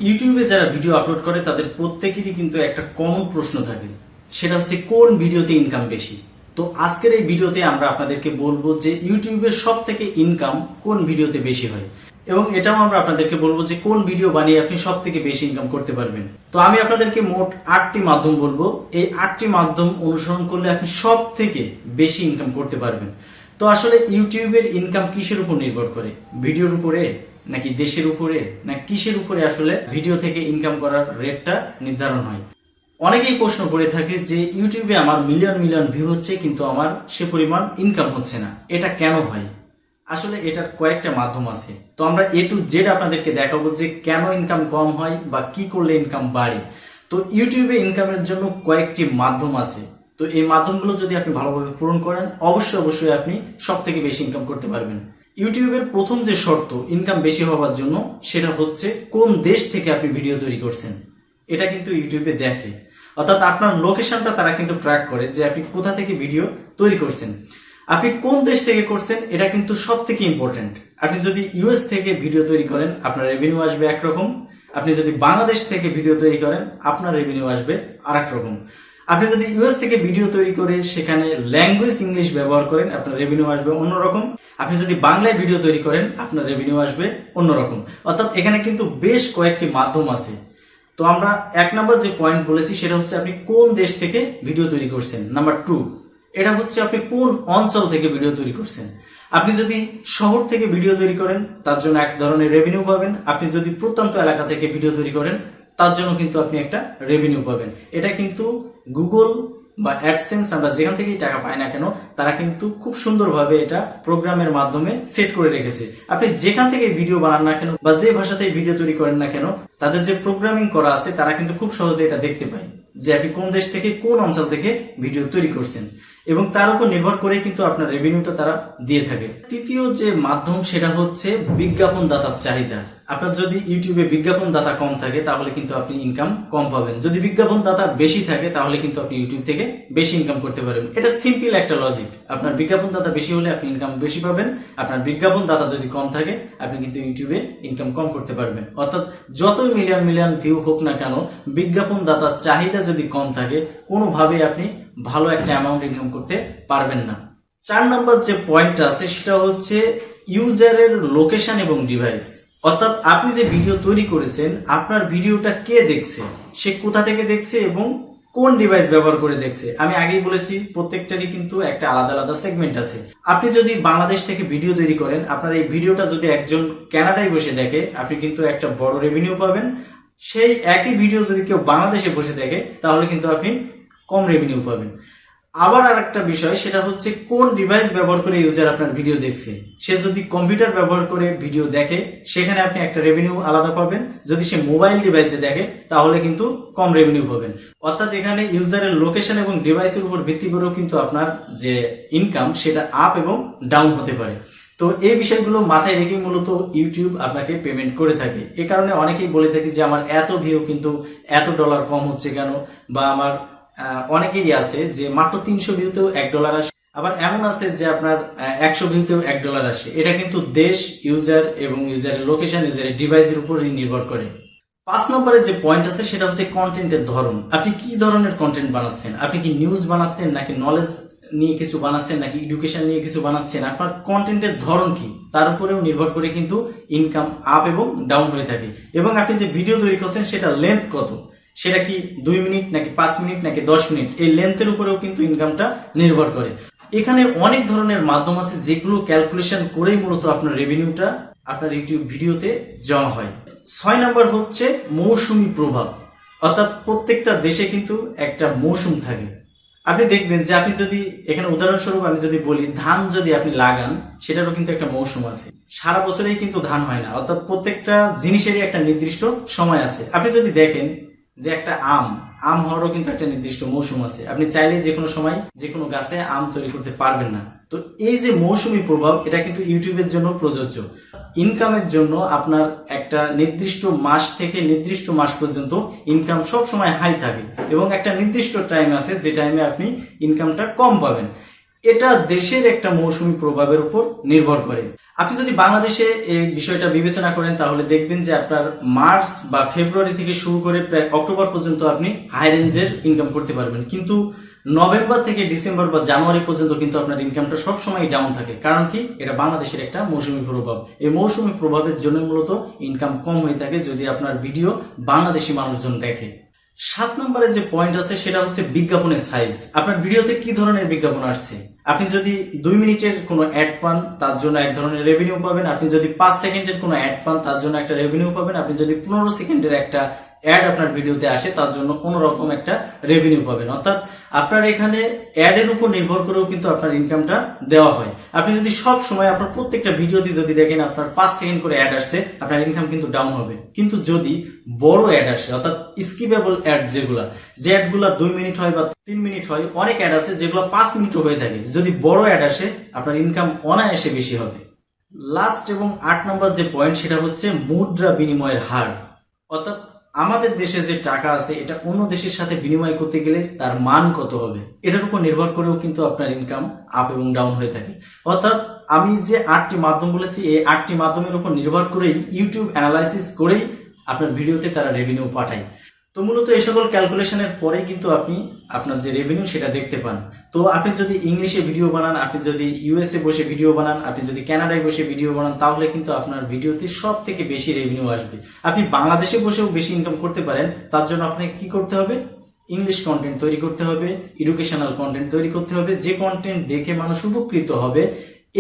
ইউটিউবে যারা video upload করে তাদের প্রত্যেকেরই কিন্তু একটা কমন প্রশ্ন থাকে, সেটা হচ্ছে কোন ভিডিওতে ইনকাম বেশি। তো আজকের এই ভিডিওতে আমরা আপনাদেরকে বলবো যে ইউটিউবের সব থেকে ইনকাম কোন ভিডিওতে বেশি হয়, এবং এটাও আমরা আপনাদেরকে বলবো যে কোন ভিডিও বানিয়ে আপনি সব থেকে বেশি ইনকাম করতে পারবেন। তো আমি আপনাদেরকে মোট 8টি মাধ্যম বলবো, এই 8টি মাধ্যম অনুসরণ করলে আপনি সব থেকে বেশি ইনকাম করতে পারবেন। তো আসলে ইউটিউবের ইনকাম কিসের উপর নির্ভর করে? ভিডিওর উপরে, নাকি দেশের উপরে, না কিসের উপরে আসলে ভিডিও থেকে ইনকাম করার রেটটা নির্ধারণ হয়? অনেকেই প্রশ্ন করে থাকে যে ইউটিউবে আমার মিলিয়ন মিলিয়ন ভিউ হচ্ছে কিন্তু আমার সে পরিমাণ ইনকাম হচ্ছে না, এটা কেন হয়? আসলে এটার কয়েকটা মাধ্যম আছে। তো আমরা A to Z আপনাদেরকে দেখাবো যে কেন ইনকাম কম হয় বা কি করলে ইনকাম বাড়ে। তো ইউটিউবে ইনকামের জন্য কয়েকটি মাধ্যম আছে। তো এই মাধ্যমগুলো যদি আপনি ভালোভাবে পূরণ করেন, অবশ্যই আপনি সব থেকে বেশি ইনকাম করতে পারবেন। ইউটিউবের প্রথম যে শর্ত ইনকাম বেশি হওয়ার জন্য, সেটা হচ্ছে কোন দেশ থেকে আপনি ভিডিও তৈরি করছেন। এটা কিন্তু ইউটিউবে দেখে, অর্থাৎ আপনার লোকেশনটা তারা কিন্তু ট্র্যাক করে যে আপনি কোথা থেকে ভিডিও তৈরি করছেন। আপনি কোন দেশ থেকে করছেন এটা কিন্তু সব থেকে ইম্পর্টেন্ট। আপনি যদি ইউএস থেকে ভিডিও তৈরি করেন, আপনার রেভিনিউ আসবে একরকম। আপনি যদি বাংলাদেশ থেকে ভিডিও তৈরি করেন, আপনার রেভিনিউ আসবে আর এক রকম। আপনি যদি ইউএস থেকে ভিডিও তৈরি করে সেখানে ল্যাঙ্গুয়েজ ইংলিশ ব্যবহার করেন, আপনার রেভিনিউ আসবে অন্যরকম। আপনি যদি বাংলায় ভিডিও তৈরি করেন, আপনার রেভিনিউ আসবে অন্যরকম। অর্থাৎ এখানে কিন্তু বেশ কয়েকটি মাধ্যম আছে। তো আমরা 1 নম্বর যে পয়েন্ট বলেছি সেটা হচ্ছে আপনি কোন দেশ থেকে ভিডিও তৈরি করছেন। নাম্বার 2, এটা হচ্ছে আপনি কোন অঞ্চল থেকে ভিডিও তৈরি করছেন। আপনি যদি শহর থেকে ভিডিও তৈরি করেন, তার জন্য এক ধরনের রেভিনিউ পাবেন। আপনি যদি প্রত্যন্ত এলাকা থেকে ভিডিও তৈরি করেন, তার জন্য কিন্তু আপনি একটা রেভিনিউ পাবেন। এটা কিন্তু গুগল বা অ্যাডসেন্স, আমরা যেখান থেকেই টাকা পাই না কেন, তারা কিন্তু খুব সুন্দরভাবে এটা প্রোগ্রামের মাধ্যমে সেট করে রেখেছে। আপনি যেখান থেকে ভিডিও বানান না কেন বা যে ভাষাতেই ভিডিও তৈরি করেন না কেন, তাদের যে প্রোগ্রামিং করা আছে তারা কিন্তু খুব সহজে এটা দেখতে পায় যে আপনি কোন দেশ থেকে কোন অঞ্চল থেকে ভিডিও তৈরি করছেন, এবং তার উপর নির্ভর করে কিন্তু আপনার রেভিনিউটা তারা দিয়ে থাকে। তৃতীয় যে মাধ্যম সেটা হচ্ছে বিজ্ঞাপন দাতার চাহিদা। আপনার যদি ইউটিউবে বিজ্ঞাপন দাতা কম থাকে তাহলে কিন্তু আপনি ইনকাম কম পাবেন। যদি বিজ্ঞাপন দাতা বেশি থাকে তাহলে কিন্তু আপনি ইউটিউব থেকে বেশি ইনকাম করতে পারবেন। এটা সিম্পল একটা লজিক। আপনার বিজ্ঞাপন দাতা বেশি হলে আপনি ইনকাম বেশি পাবেন, আপনার বিজ্ঞাপন দাতা যদি কম থাকে আপনি কিন্তু ইউটিউবে ইনকাম কম করতে পারবেন। অর্থাৎ যতই মিলিয়ন মিলিয়ন ভিউ হোক না কেন, বিজ্ঞাপন দাতার চাহিদা যদি কম থাকে, কোনোভাবে আপনি ভালো একটা অ্যামাউন্ট ইনকাম করতে পারবেন না। 4 নম্বর যে পয়েন্টটা আছে সেটা হচ্ছে ইউজারের লোকেশন এবং ডিভাইস। অর্থাৎ আপনি যে ভিডিও তৈরি করেছেন, আপনার ভিডিওটা কে দেখছে, সে কোথা থেকে দেখছে এবং কোন ডিভাইস ব্যবহার করে দেখছে। আমি আগেই বলেছি প্রত্যেকটারই কিন্তু একটা আলাদা আলাদা সেগমেন্ট আছে। আপনি যদি বাংলাদেশ থেকে ভিডিও তৈরি করেন, আপনার এই ভিডিওটা যদি একজন কানাডায় বসে দেখে, আপনি কিন্তু একটা বড় রেভিনিউ পাবেন। সেই একই ভিডিও যদি কেউ বাংলাদেশে বসে দেখে, তাহলে কিন্তু আপনি কম রেভিনিউ পাবেন। আবার আর একটা বিষয়, সেটা হচ্ছে কোন ডিভাইস ব্যবহার করে ইউজার আপনার ভিডিও দেখছে। সে যদি কম্পিউটার ব্যবহার করে ভিডিও দেখে, সেখানে আপনি একটা রেভিনিউ আলাদা পাবেন। যদি সে মোবাইল ডিভাইসে দেখে, তাহলে কিন্তু কম রেভিনিউ পাবেন। অর্থাৎ এখানে ইউজারের লোকেশন এবং ডিভাইসের উপর ভিত্তি করেও কিন্তু আপনার যে ইনকাম সেটা আপ এবং ডাউন হতে পারে। তো এই বিষয়গুলো মাথায় রেখে মূলত ইউটিউব আপনাকে পেমেন্ট করে থাকে। এ কারণে অনেকেই বলে থাকে যে আমার এত ভিউ কিন্তু এত ডলার কম হচ্ছে কেন, বা আমার অনেকেরই আছে যে মাত্র 300 ভিউতেও $1 আসে। আবার এমন আছে যে আপনার 100 ভিউতেও $1 আসে। এটা কিন্তু দেশ, ইউজার এবং ইউজারের লোকেশন, ইউজারের ডিভাইসের উপরই নির্ভর করে। 5 নম্বরে যে পয়েন্ট আছে সেটা হচ্ছে কন্টেন্টের ধরন। আপনি কি ধরনের কন্টেন্ট বানাচ্ছেন? আপনি কি নিউজ বানাচ্ছেন, নাকি নলেজ নিয়ে কিছু বানাচ্ছেন, নাকি এডুকেশন নিয়ে কিছু বানাচ্ছেন? আপনার কন্টেন্টের ধরন কি, তার উপরেও নির্ভর করে কিন্তু ইনকাম আপ এবং ডাউন হয়ে থাকে। এবং আপনি যে ভিডিও তৈরি করছেন সেটা লেন্থ কত, সেটা কি 2 মিনিট নাকি 5 মিনিট নাকি 10 মিনিট, এই লেন্থের উপরেও কিন্তু ইনকামটা নির্ভর করে। এখানে অনেক ধরনের মাধ্যম আছে যেগুলো ক্যালকুলেশন করেই মূলত আপনার রেভিনিউটা আপনার ইউটিউব ভিডিওতে জমা হয়। 6 নম্বর হচ্ছে মৌসুমী প্রভাব। অর্থাৎ প্রত্যেকটা দেশে কিন্তু একটা মৌসুম থাকে। আপনি দেখবেন যে আপনি যদি এখানে উদাহরণস্বরূপ আমি যদি বলি, ধান যদি আপনি লাগান, সেটারও কিন্তু একটা মৌসুম আছে। সারা বছরেই কিন্তু ধান হয় না। অর্থাৎ প্রত্যেকটা জিনিসেরই একটা নির্দিষ্ট সময় আছে। আপনি যদি দেখেন যে একটা আম হওয়ারও কিন্তু একটা নির্দিষ্ট মৌসুম আছে। আপনি চাইলে যে কোনো সময় যে কোনো গাছে আম তৈরি করতে পারবেন না। তো এই যে মৌসুমী প্রভাব, এটা কিন্তু ইউটিউবের জন্য প্রযোজ্য। ইনকামের জন্য আপনার একটা নির্দিষ্ট মাস থেকে নির্দিষ্ট মাস পর্যন্ত ইনকাম সব সময় হাই থাকে, এবং একটা নির্দিষ্ট টাইম আছে যে টাইমে আপনি ইনকামটা কম পাবেন। এটা দেশের একটা মৌসুমী প্রভাবের উপর নির্ভর করে। আপনি যদি বাংলাদেশে এই বিষয়টা বিবেচনা করেন তাহলে দেখবেন যে আপনার মার্চ বা ফেব্রুয়ারি থেকে শুরু করে প্রায় অক্টোবর পর্যন্ত আপনি হাই রেঞ্জের ইনকাম করতে পারবেন, কিন্তু নভেম্বর থেকে ডিসেম্বর বা জানুয়ারি পর্যন্ত কিন্তু আপনার ইনকামটা সবসময় ডাউন থাকে। কারণ কি? এটা বাংলাদেশের একটা মৌসুমী প্রভাব। এই মৌসুমী প্রভাবের জন্য মূলত ইনকাম কম হয়ে থাকে যদি আপনার ভিডিও বাংলাদেশি মানুষজন দেখে। 7 নম্বরে যে পয়েন্ট আছে সেটা হচ্ছে বিজ্ঞাপনের সাইজ। আপনার ভিডিওতে কি ধরনের বিজ্ঞাপন আসছে। আপনি যদি 2 মিনিটের কোনো অ্যাড পান তার জন্য এক ধরনের রেভিনিউ পাবেন, আপনি যদি 5 সেকেন্ডের কোনো অ্যাড পান তার জন্য একটা রেভিনিউ পাবেন, আপনি যদি 15 সেকেন্ডের একটা অ্যাড আপনার ভিডিওতে আসে তার জন্য অন্যরকম একটা রেভিনিউ পাবেন। অর্থাৎ আপনার এখানে অ্যাডের উপর নির্ভর করেও কিন্তু আপনার ইনকামটা দেওয়া হয়। আপনি যদি সব সময় আপনার প্রত্যেকটা ভিডিওতে যদি দেখেন আপনার 5 সেকেন্ড করে অ্যাড আসছে, আপনার ইনকাম কিন্তু ডাউন হবে। কিন্তু যদি বড় অ্যাড আসে, অর্থাৎ স্কিপেবল অ্যাড যেগুলা, যে অ্যাডগুলা 2 মিনিট হয় বা 3 মিনিট হয়, অনেক অ্যাড আছে যেগুলো 5 মিনিটও হয়ে থাকে, যদি বড় অ্যাড আসে আপনার ইনকাম অনায়াসে বেশি হবে। লাস্ট এবং 8 নম্বর যে পয়েন্ট সেটা হচ্ছে মুদ্রা বিনিময়ের হার। অর্থাৎ আমাদের দেশে যে টাকা আছে এটা অন্য দেশের সাথে বিনিময় করতে গেলে তার মান কত হবে, এটার উপর নির্ভর করেও কিন্তু আপনার ইনকাম আপ এবং ডাউন হয়ে থাকে। অর্থাৎ আমি যে 8টি মাধ্যম বলেছি এই 8টি মাধ্যমের উপর নির্ভর করেই ইউটিউব অ্যানালাইসিস করেই আপনার ভিডিওতে তারা রেভিনিউ পাঠায়। তো মূলত এই সকল ক্যালকুলেশনের পরেই কিন্তু আপনি আপনার যে রেভিনিউ সেটা দেখতে পান। তো আপনি যদি ইংলিশে ভিডিও বানান, আপনি যদি ইউএসএ বসে ভিডিও বানান, আপনি যদি কানাডায় বসে ভিডিও বানান, তাহলে কিন্তু আপনার ভিডিওতে সব থেকে বেশি রেভিনিউ আসবে। আপনি বাংলাদেশে বসেও বেশি ইনকাম করতে পারেন, তার জন্য আপনাকে কি করতে হবে? ইংলিশ কন্টেন্ট তৈরি করতে হবে, এডুকেশনাল কন্টেন্ট তৈরি করতে হবে, যে কন্টেন্ট দেখে মানুষ উপকৃত হবে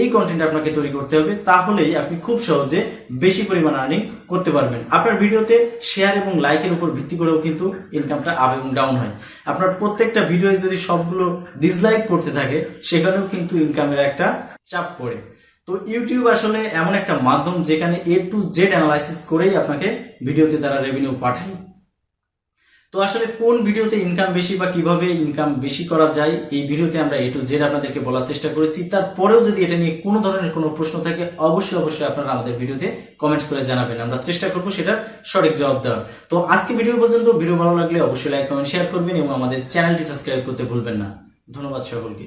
এই কন্টেন্ট আপনাকে তৈরি করতে হবে। তাহলেই আপনি খুব সহজে বেশি পরিমাণ আর্নিং করতে পারবেন। আপনার ভিডিওতে শেয়ার এবং লাইকের উপর ভিত্তি করেও কিন্তু ইনকামটা আপ এবং ডাউন হয়। আপনার প্রত্যেকটা ভিডিও যদি সবগুলো ডিসলাইক করতে থাকে সেখানেও কিন্তু ইনকামের একটা চাপ পড়ে। তো ইউটিউব আসলে এমন একটা মাধ্যম যেখানে A to Z অ্যানালাইসিস করেই আপনাকে ভিডিওতে তারা রেভিনিউ পাঠায়। তো আসলে কোন ভিডিওতে ইনকাম বেশি বা কিভাবে ইনকাম বেশি করা যায় এই ভিডিওতে আমরা A to Z আপনাদেরকে বলার চেষ্টা করেছি। তারপরেও যদি এটা নিয়ে কোনো ধরনের কোনো প্রশ্ন থাকে অবশ্যই আপনারা আমাদের ভিডিওতে কমেন্টস করে জানাবেন, আমরা চেষ্টা করবো সেটার সঠিক জবাব দেওয়ার। তো আজকে ভিডিও পর্যন্ত। ভিডিও ভালো লাগলে অবশ্যই লাইক কমেন্ট শেয়ার করবেন এবং আমাদের চ্যানেলটি সাবস্ক্রাইব করতে ভুলবেন না। ধন্যবাদ সকলকে।